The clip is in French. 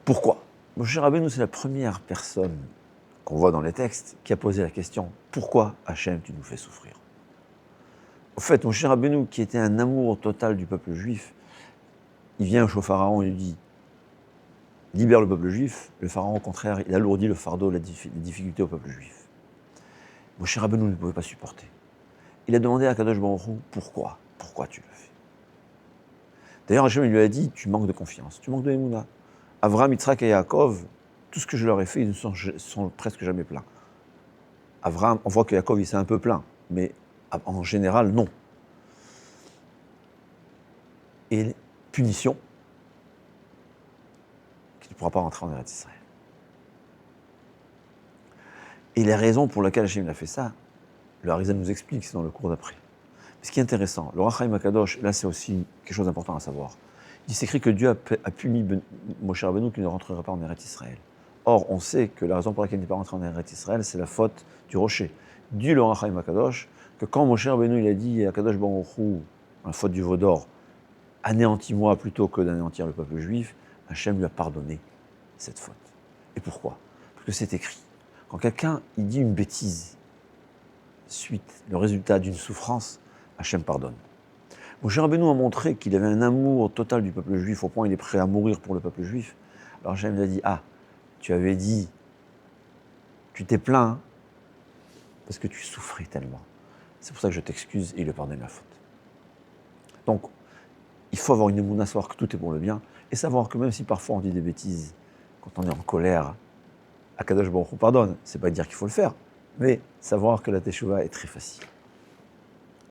Pourquoi? Moshe Rabbeinu, c'est la première personne qu'on voit dans les textes qui a posé la question « Pourquoi, Hachem, tu nous fais souffrir ?» Au fait, Moshe Rabbeinu, qui était un amour total du peuple juif, il vient au Pharaon et lui dit « Libère le peuple juif ». Le Pharaon, au contraire, il alourdit le fardeau, les difficultés au peuple juif. Moshe Rabbeinu ne pouvait pas supporter. Il a demandé à Kadosh Baruch Hu « Pourquoi? Pourquoi tu le fais ?» D'ailleurs, Hachem lui a dit « Tu manques de confiance, tu manques de Emouna. Avraham, Yitzhak et Yaakov, tout ce que je leur ai fait, ils ne sont presque jamais pleins. Avraham, on voit que Yaakov, il s'est un peu plaint, mais en général, non. Et punition, qu'il ne pourra pas rentrer en Eretz Israël. Et les raisons pour lesquelles Hachem a fait ça, le Harizal nous explique, c'est dans le cours d'après. Ce qui est intéressant, le Rach Chaim HaKadosh, là c'est aussi quelque chose d'important à savoir. Il s'écrit que Dieu a puni Moshe Rabbeinu qui ne rentrera pas en Eretz Israël. Or, on sait que la raison pour laquelle il n'est pas rentré en Eretz Israël, c'est la faute du rocher. Dit le Rach Chaim HaKadosh que quand Moshe Rabbeinu il a dit à Kadosh Baruch Hu, la faute du veau d'or, anéantis-moi plutôt que d'anéantir le peuple juif, Hachem lui a pardonné cette faute. Et pourquoi? Parce que c'est écrit. Quand quelqu'un il dit une bêtise, suite, le résultat d'une souffrance, Hachem pardonne. Moshe Rabbeinu a montré qu'il avait un amour total du peuple juif, au point où il est prêt à mourir pour le peuple juif. Alors Hachem lui a dit, ah, tu avais dit, tu t'es plaint, hein, parce que tu souffrais tellement. C'est pour ça que je t'excuse et il lui pardonne la faute. Donc, il faut avoir une émouna, savoir que tout est pour le bien, et savoir que même si parfois on dit des bêtises, quand on est en colère, Akadosh Baruch Hu pardonne. C'est pas dire qu'il faut le faire, mais savoir que la teshuva est très facile.